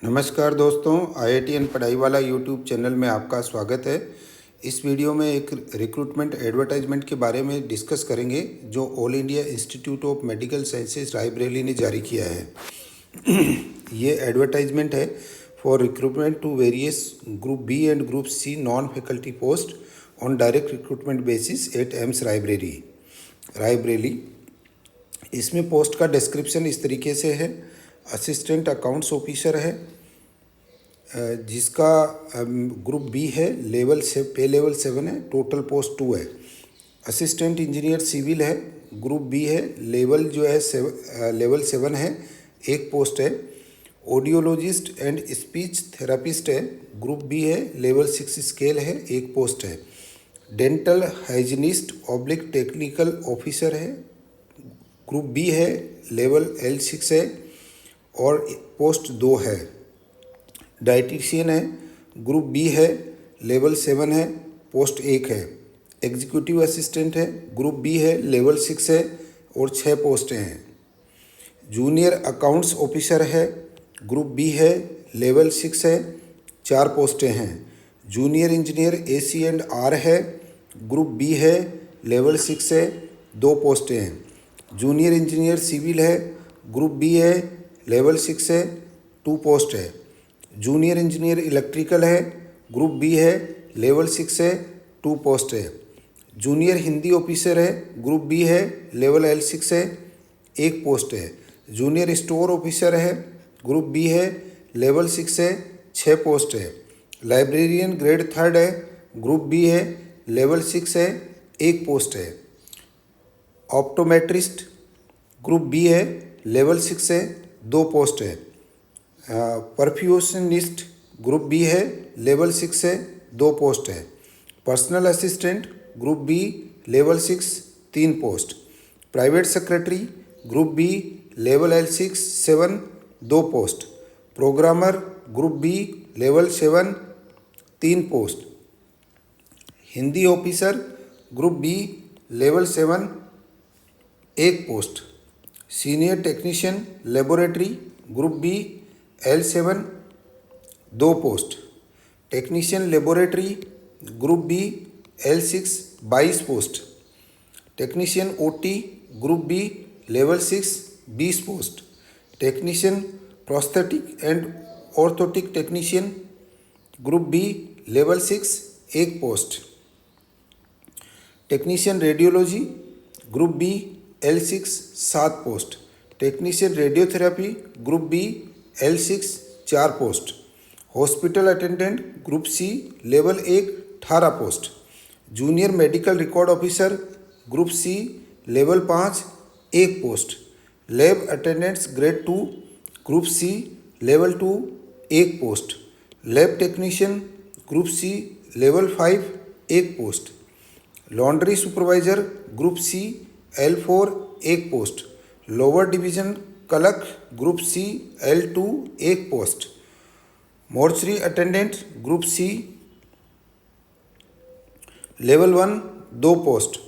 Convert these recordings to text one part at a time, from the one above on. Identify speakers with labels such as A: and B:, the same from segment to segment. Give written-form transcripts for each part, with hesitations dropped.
A: नमस्कार दोस्तों, IITN पढ़ाई वाला यूट्यूब चैनल में आपका स्वागत है। इस वीडियो में एक रिक्रूटमेंट एडवर्टाइजमेंट के बारे में डिस्कस करेंगे जो all India institute of medical sciences Raebareli ने जारी किया है। ये एडवर्टाइजमेंट है for recruitment to various group B and group C non faculty post on direct recruitment basis at AIIMS Raebareli. इसमें पोस्ट का डिस्क्रिप्शन इस तरीके से है। असिस्टेंट अकाउंट्स ऑफिसर है जिसका ग्रुप बी है, पे लेवल 7 है, टोटल पोस्ट 2 है। असिस्टेंट इंजीनियर सिविल है, ग्रुप बी है, लेवल 7 है, एक पोस्ट है। ऑडियोलॉजिस्ट एंड स्पीच थेरापिस्ट है, ग्रुप बी है, लेवल 6 स्केल है, एक पोस्ट है। Dental hygienist oblique technical officer है, ग्रुप बी है, लेवल L6 है और पोस्ट 2 है। डाइटिशियन है, ग्रुप बी है, लेवल 7 है, पोस्ट 1 है। एग्जीक्यूटिव असिस्टेंट है, ग्रुप बी है, लेवल 6 है और 6 पोस्टें हैं। जूनियर अकाउंट्स ऑफिसर है, ग्रुप बी है, लेवल 6 है, 4 पोस्टें हैं। जूनियर इंजीनियर AC&R है, ग्रुप बी है, लेवल 6 है, 2 पोस्टें हैं। जूनियर इंजीनियर सिविल है, ग्रुप बी है, लेवल 6 है, 2 पोस्ट है। जूनियर इंजीनियर इलेक्ट्रिकल है, ग्रुप बी है, लेवल 6 है, 2 पोस्ट है। जूनियर हिंदी ऑफिसर है, ग्रुप बी है, लेवल L6 है, 1 पोस्ट है। जूनियर स्टोर ऑफिसर है, ग्रुप बी है, लेवल 6 है, 6 पोस्ट है। लाइब्रेरियन ग्रेड 3 है, ग्रुप बी है, लेवल 6 है, 1 पोस्ट है। ऑप्टोमेट्रिस्ट ग्रुप बी है, लेवल 6 है, 2 पोस्ट है। परफ्यूशनिस्ट ग्रुप बी है, लेवल 6 है, 2 पोस्ट है। Personal assistant group B, level 6, 3 post. Private secretary group B, level L6 7, 2 post. Programmer group B, level 7, 3 post. Hindi officer group B, level 7, 1 post. Senior technician laboratory group B, L7, 2 post. Technician laboratory group B, L6, 22 post. Technician OT group B, level 6, 20 post. Technician prosthetic and orthotic technician group B, level 6, 1 post. Technician radiology group B, L6, 7 post. Technician radiotherapy group B, L6, 4 post. Hospital attendant group C, level 1, 18 post. Junior medical record officer group C, level 5, 1 post. Lab attendants grade 2 group C, level 2, 1 post. Lab technician group C, level 5, 1 post. Laundry supervisor group C, L4, 1 post. Lower division clerk group C, L2, 1 post. Mortuary attendant group C, level 1, 2 post.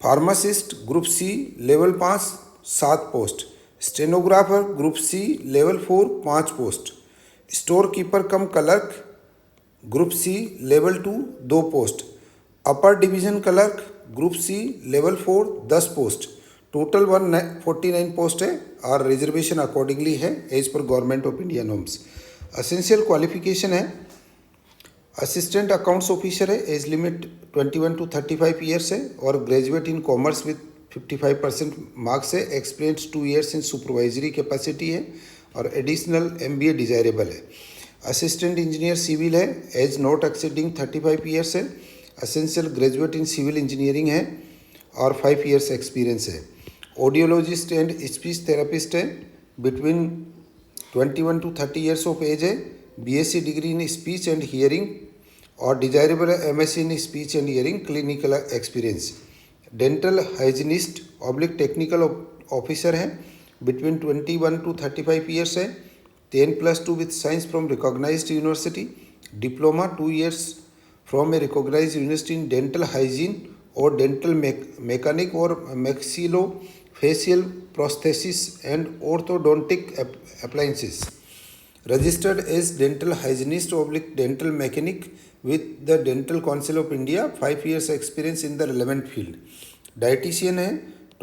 A: Pharmacist group C, level 5, 7 post. Stenographer group C, level 4, 5 post. Store keeper cum clerk group C, level 2, 2 post. Upper division clerk group C, level 4, 10 post. Total 149 post है और reservation accordingly है as per government of India norms. Essential qualification है, assistant accounts officer है, age limit 21 to 35 years है और graduate in commerce with 55% marks है। Experience 2 years in supervisory capacity है और एडिशनल MBA डिजायरेबल है। असिस्टेंट इंजीनियर सिविल है, age not exceeding 35 years है। Essential graduate in civil engineering है और 5 ईयर्स एक्सपीरियंस है। ऑडियोलॉजिस्ट एंड स्पीच थेरापिस्ट है, between 21 to 30 years of age है। BSc degree in speech and hearing और desirable है MSc in speech and hearing, clinical experience. Dental hygienist oblique technical officer है, between 21 to 35 years है। 10+2 with science from recognised university. Diploma 2 years from a recognised university in dental hygiene और dental mechanic और maxillofacial prosthesis and orthodontic appliances. Registered as dental hygienist oblique dental mechanic with the dental council of India, 5 years experience in the relevant field. Dietitian है,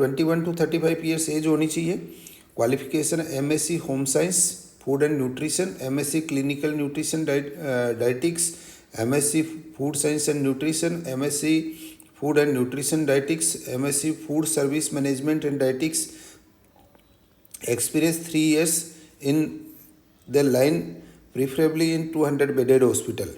A: 21 to 35 years as होनी चाहिए। Qualification MSc home science food and nutrition, MSc clinical nutrition dietetics, MSc food science and nutrition, MSc food and nutrition dietetics, MSc food service management and dietetics. Experience 3 years in the line, preferably in 200 bedded hospital।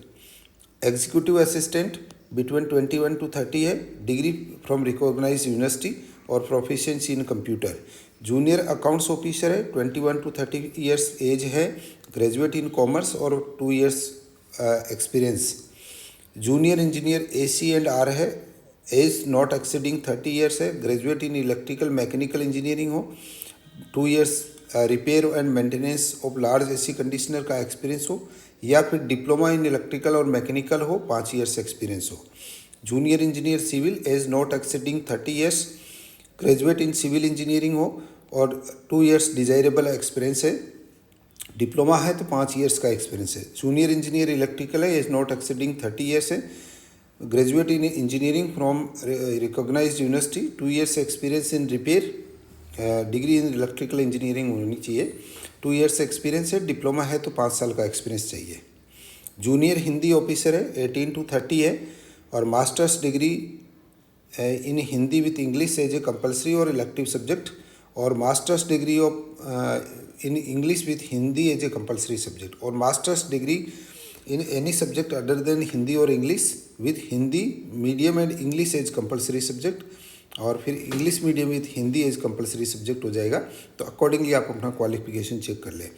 A: Executive assistant between 21 to 30 है, degree from recognise university और proficiency इन computer. Junior accounts officer है, 21 to 30 years as है, graduate in commerce और 2 years experience. Junior engineer AC&R है, age not exceeding 30 years है, graduate in electrical mechanical engineering हो, 2 years repair and maintenance of large AC conditioner का experience हो, या फिर डिप्लोमा इन इलेक्ट्रिकल और मैकेनिकल हो, 5 years एक्सपीरियंस हो। Junior engineer civil, age not exceeding 30 years, graduate in civil engineering हो और 2 years डिजायरेबल एक्सपीरियंस है। डिप्लोमा है तो 5 years का एक्सपीरियंस है। जूनियर इंजीनियर इलेक्ट्रिकल है, एज नॉट एक्सीडिंग 30 years है, graduate in engineering from recognised university, 2 years experience in repair, degree in electrical engineering होनी चाहिए, 2 years एक्सपीरियंस है। डिप्लोमा है तो 5 साल का एक्सपीरियंस चाहिए। जूनियर हिंदी ऑफिसर है, 18 to 30 है और masters degree in Hindi with English as a compulsory और इलेक्टिव सब्जेक्ट, और masters degree of in English with Hindi as a compulsory subject, और masters degree in any subject other than Hindi और English with Hindi medium and English as compulsory subject, और फिर English medium with Hindi as compulsory subject हो जाएगा। तो accordingly आप अपना qualification check कर लें।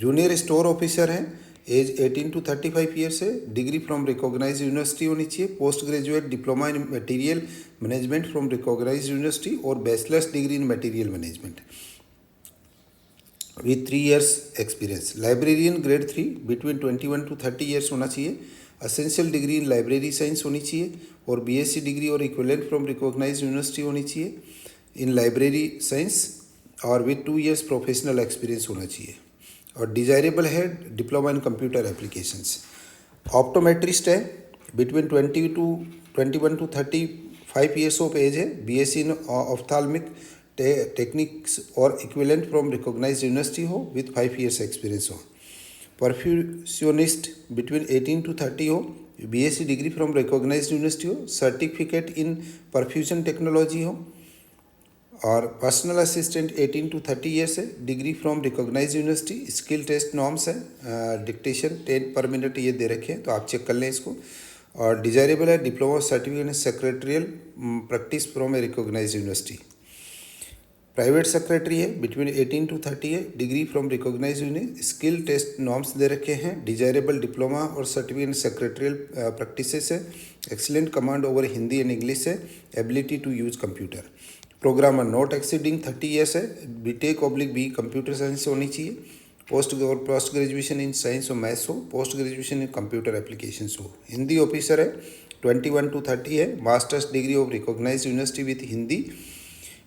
A: जूनियर स्टोर ऑफिसर हैं, एज 18 to 35 years है, डिग्री फ्रॉम रिकॉग्नाइज यूनिवर्सिटी होनी चाहिए, post graduate diploma in material management from recognise university और bachelors degree in material management with 3 years experience. Librarian grade 3 between 21 to 30 years होना चाहिए, essential degree in library science होनी चाहिए और BSc degree और equivalent from recognise university होनी चाहिए in library science और विद 2 years प्रोफेशनल एक्सपीरियंस होना चाहिए, और डिजायरेबल है diploma in computer applications. Optometrist है, between 21 to 35 years of age है, BSc इन ऑफ्थाल्मिक टेक्निक्स और इक्विवेलेंट फ्रॉम रिकॉग्नाइज यूनिवर्सिटी हो विथ 5 years एक्सपीरियंस हो। परफ्यूशनिस्ट बिटवीन 18 to 30 हो, BSc degree from recognise university हो, सर्टिफिकेट इन परफ्यूजन टेक्नोलॉजी हो, और personal assistant 18 to 30 years है, degree from recognise university, skill test norms है, dictation 10 per minute ये दे रखे हैं तो आप चेक कर लें इसको, और डिजायरेबल है diploma certificate in secretarial practice from a recognise university. Private secretary है, बिटवीन 18 to 30 है, degree from recognise university, skill test norms दे रखे हैं, डिजायरेबल डिप्लोमा और सर्टिफिकेट इन सेक्रेटरियल प्रैक्टिसेस है, excellent command over Hindi and English है, ability to use computer. Programmer not exceeding 30 years है, BTech/BE computer science होनी चाहिए, पोस्ट ग्रेजुएशन इन साइंस और मैथ्स हो, पोस्ट ग्रेजुएशन इन कंप्यूटर एप्लीकेशंस हो। Hindi officer है, 21 to 30 है, master's degree of recognise university with Hindi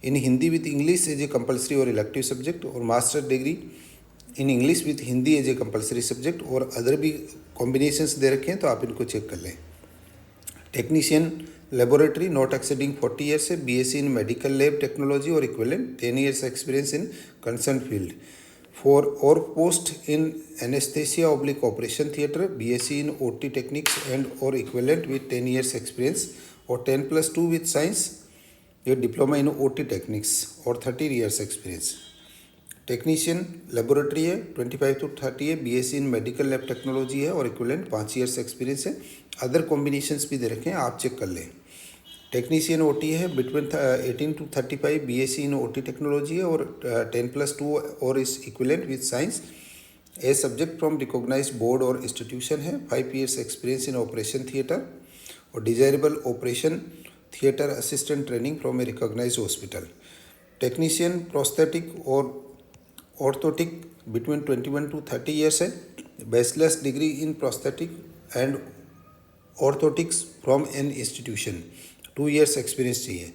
A: in Hindi with English as a compulsory और elective subject, और master degree in English with Hindi as a compulsory subject, और other भी combinations दे रखे हैं तो आप इनको चेक कर लें। Technician laboratory not exceeding 40 years है, BSc in medical lab technology और equivalent, 10 years experience in concern field. For और post in anaesthesia oblique operation theatre, BSc in OT techniques and और इक्विवेलेंट विथ 10 years एक्सपीरियंस, और 10+2 with science ये diploma in OT techniques और 30 years experience. Technician laboratory है, 25 to 30 है, BSc in medical lab technology है और equivalent 5 years experience है। Other combinations भी दे रखे हैं, आप चेक कर लें। टेक्नीशियन OT है, between 18 to 35, BSc in OT technology है और 10+2 और इस equivalent with science a subject from recognise board और इंस्टीट्यूशन है, 5 years experience in operation theatre और desirable operation theatre assistant training from a recognise hospital. Technician prosthetic और orthotic between 21 to 30 years है, bachelors degree in prosthetic and orthotics from an institution, 2 years experience चाहिए।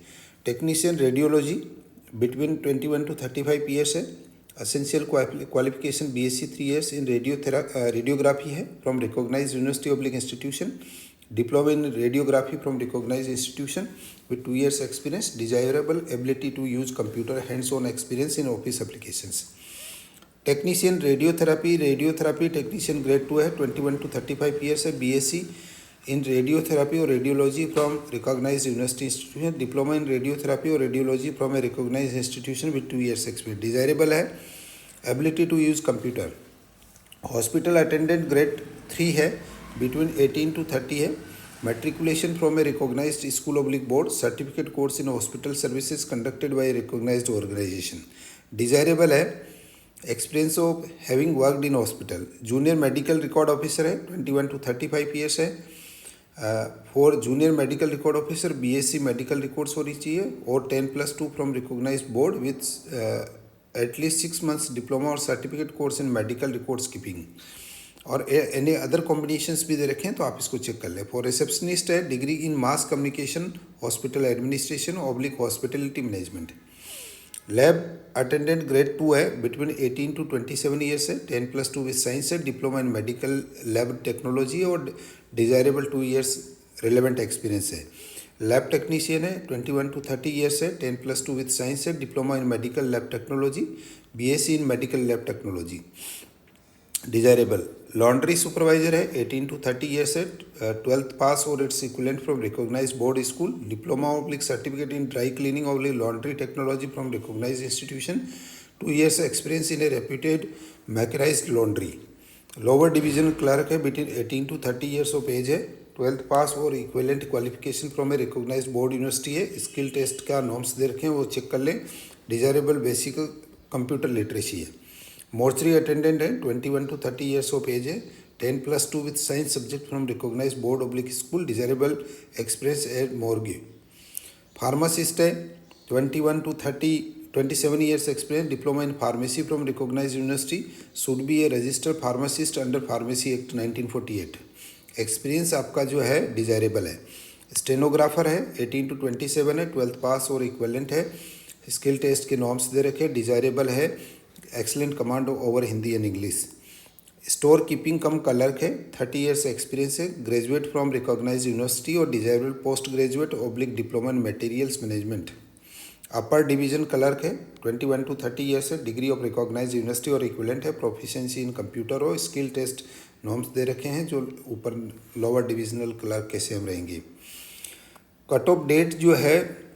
A: Technician radiology between 21 to 35 years है, Essential qualification BSc 3 years in radiography है from recognized university oblique institution. Diploma in radiography from recognized institution with 2 years experience. Desirable ability to use computer, hands-on experience in office applications. Technician radiotherapy technician grade 2 है, 21 to 35 years है. BSc in radiotherapy और radiology from recognised university institution. Diploma in radiotherapy और radiology from a recognised institution with 2 years experience. Desirable है ability to use computer. Hospital attendant grade 3 है, between 18 to 30 है. Matriculation from a recognised school oblique board. Certificate course in hospital services conducted by a recognised organisation. Desirable है experience of having worked in hospital. Junior medical record officer है, 21 to 35 years है. For junior medical record officer BSc medical records होनी चाहिए और 10+2 from recognised board with at least 6 months diploma और certificate course in medical records keeping. और any other combinations भी दे रखे हैं तो आप इसको चेक कर लें. फॉर रिसेप्शनिस्ट है degree in mass communication, hospital administration oblique hospitality management. Lab attendant grade 2 है, बिटवीन 18 to 27 ईयर्स है. 10+2 विद साइंस है. डिप्लोमा इन मेडिकल लैब टेक्नोलॉजी और डिजायरेबल 2 years रिलेवेंट एक्सपीरियंस है. लैब टेक्नीशियन है, 21 to 30 ईयर्स है. 10+2 with science है. Diploma in medical lab technology, BSc in medical lab technology. Desirable laundry supervisor है, 18 to 30 years है. 12th pass और its equivalent from recognised board school. Diploma oblique certificate in dry cleaning oblique laundry technology from recognised institution. 2 years experience in a reputed mechanised laundry. Lower division clerk है, between 18 to 30 years of age है. 12th pass और equivalent qualification from a recognised board university है. Skill test का norms दे रखे हैं, वो check कर लें. डिजायरेबल बेसिक कंप्यूटर लिटरेसी है. मोर्चरी अटेंडेंट है, 21 to 30 ईयर्स ऑफ एज है. 10+2 with science subject from recognised board oblique school. Desirable experience at morgue. Pharmacist है, 21 to 27 years experience. Diploma in pharmacy from recognised university. Should be a registered pharmacist under pharmacy act 1948. Experience आपका जो है desirable है. Stenographer है, 18 to 27 है. 12th pass और equivalent है. Skill test के नॉर्म्स दे रखे. डिजायरेबल है excellent command over Hindi and English. Store keeping come clerk है, 30 ईयर्स एक्सपीरियंस है. ग्रेजुएट फ्रॉम रिकॉग्नाइज्ड यूनिवर्सिटी और desirable post graduate oblique diploma in materials management. Upper division clerk है, 21 to 30 years है. Degree of recognised university और equivalent है. Proficiency इन computer और skill test norms दे रखे हैं जो ऊपर लोअर डिविजनल क्लर्क के सेम रहेंगे. कट ऑफ डेट जो है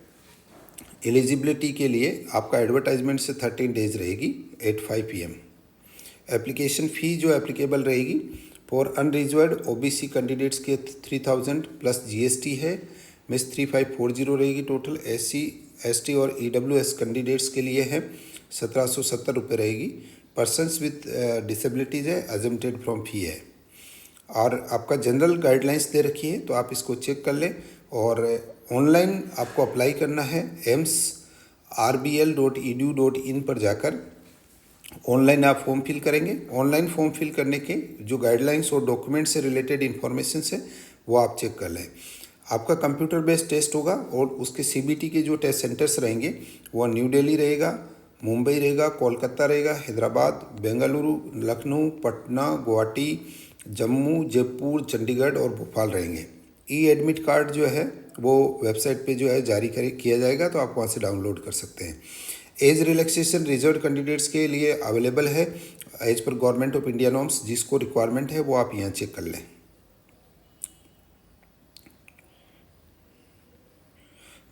A: एलिजिबिलिटी के लिए आपका एडवर्टाइजमेंट से 13 days रहेगी, 8:05 PM. एप्लीकेशन फ़ी जो एप्लीकेबल रहेगी फॉर अनरिजर्व्ड ओबीसी कैंडिडेट्स के 3000 प्लस जीएसटी है, मिस 3540 रहेगी टोटल. SC ST और EWS कैंडिडेट्स के लिए है 1770 रुपये रहेगी. पर्सनस विथ डिसेबिलिटीज़ है, एजम्प्टेड फ्रॉम फी है. और आपका जनरल गाइडलाइंस दे रखी है तो आप इसको चेक कर लें. और ऑनलाइन आपको अप्लाई करना है AIMS-RBL.edu.in पर जाकर ऑनलाइन आप फॉर्म फिल करेंगे. ऑनलाइन फॉर्म फिल करने के जो गाइडलाइंस और डॉक्यूमेंट से रिलेटेड इन्फॉर्मेशन है वो आप चेक कर लें. आपका कंप्यूटर बेस्ड टेस्ट होगा और उसके CBT के जो टेस्ट सेंटर्स रहेंगे वो न्यू दिल्ली रहेगा, मुंबई रहेगा, कोलकाता रहेगा, हैदराबाद, बेंगलुरु, लखनऊ, पटना, गुवाहाटी, जम्मू, जयपुर, चंडीगढ़ और भोपाल रहेंगे. एडमिट कार्ड जो है वो वेबसाइट पे जो है जारी किया जाएगा तो आप वहाँ से डाउनलोड कर सकते हैं. एज रिलैक्सेशन रिजर्व कैंडिडेट्स के लिए अवेलेबल है as per government of India norms. जिसको रिक्वायरमेंट है वो आप यहाँ चेक कर लें.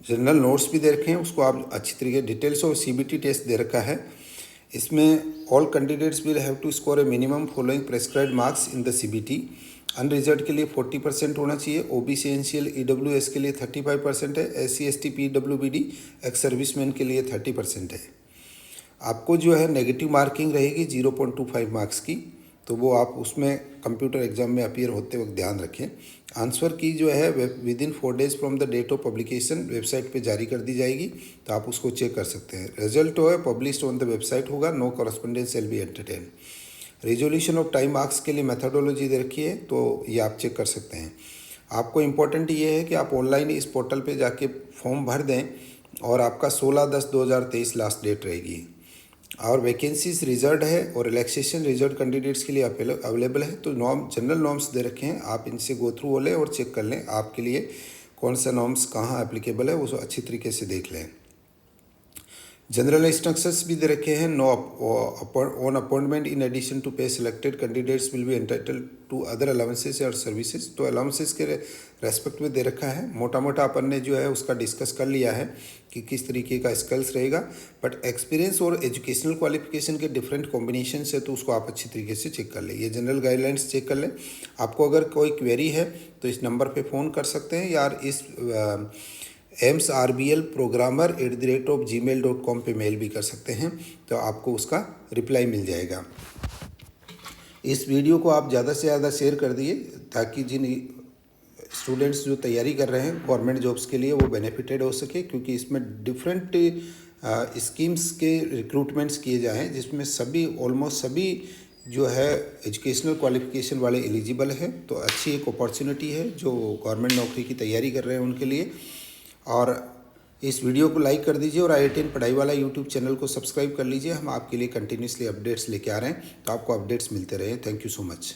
A: जनरल नोट्स भी दे रखे हैं, उसको आप अच्छी तरीके डिटेल्स और CBT टेस्ट दे रखा है. इसमें all candidates will have to score a minimum following prescribed marks in the CBT. Unreserved के लिए 40% होना चाहिए. OBC NCL EWS के लिए 35% है. SC ST PWBD ex serviceman के लिए 30% है. आपको जो है नेगेटिव मार्किंग रहेगी 0.25 मार्क्स की, तो वो आप उसमें कंप्यूटर एग्जाम में अपीयर होते वक्त ध्यान रखें. आंसर की जो है within 4 days from the date of publication website पे जारी कर दी जाएगी तो आप उसको चेक कर सकते हैं. रिजल्ट जो है पब्लिश्ड ऑन द वेबसाइट होगा. No correspondence will be entertain. Resolution of time marks के लिए मेथडोलॉजी दे रखी है तो ये आप चेक कर सकते हैं. आपको इम्पोर्टेंट ये है कि आप ऑनलाइन इस पोर्टल पे जाके फॉर्म भर दें और आपका 16/10/2023 लास्ट डेट रहेगी. और वैकेंसीज रिजर्व है और रिलैक्सेशन रिजर्व कैंडिडेट्स के लिए अवेलेबल है। तो जनरल नॉर्म्स दे रखे हैं, आप इनसे गो थ्रू हो लें और चेक कर लें आपके लिए कौन सा नॉर्म्स कहाँ एप्लीकेबल है, वो अच्छी तरीके से देख लें। जनरल इंस्ट्रक्शंस भी दे रखे हैं। No on appointment in addition to pay selected candidates will be entitled to other allowances और सर्विसेज। तो अलाउंसेस के रेस्पेक्ट में दे रखा है। मोटा मोटा अपन ने जो है उसका डिस्कस कर लिया है कि किस तरीके का स्किल्स रहेगा, बट एक्सपीरियंस और एजुकेशनल क्वालिफिकेशन के डिफरेंट कॉम्बिनेशन है, तो उसको आप अच्छी तरीके से चेक कर लें। ये जनरल गाइडलाइंस चेक कर लें। आपको अगर कोई क्वेरी है तो इस नंबर पे फ़ोन कर सकते हैं, यार इस AIMSRBLprogrammer@gmail.com पे मेल भी कर सकते हैं, तो आपको उसका रिप्लाई मिल जाएगा। इस वीडियो को आप ज़्यादा से ज़्यादा शेयर कर दिए ताकि जिन स्टूडेंट्स जो तैयारी कर रहे हैं गवर्नमेंट जॉब्स के लिए वो बेनिफिटेड हो सके, क्योंकि इसमें डिफरेंट स्कीम्स के रिक्रूटमेंट्स किए जाएँ जिसमें ऑलमोस्ट सभी जो है एजुकेशनल क्वालिफिकेशन वाले एलिजिबल है। तो अच्छी एक अपॉर्चुनिटी है जो गवर्नमेंट नौकरी की तैयारी कर रहे हैं उनके लिए। और इस वीडियो को लाइक कर दीजिए और IITN पढ़ाई वाला यूट्यूब चैनल को सब्सक्राइब कर लीजिए। हम आपके लिए कंटिन्यूसली अपडेट्स लेके आ रहे हैं, तो आपको अपडेट्स मिलते रहे। Thank you so much.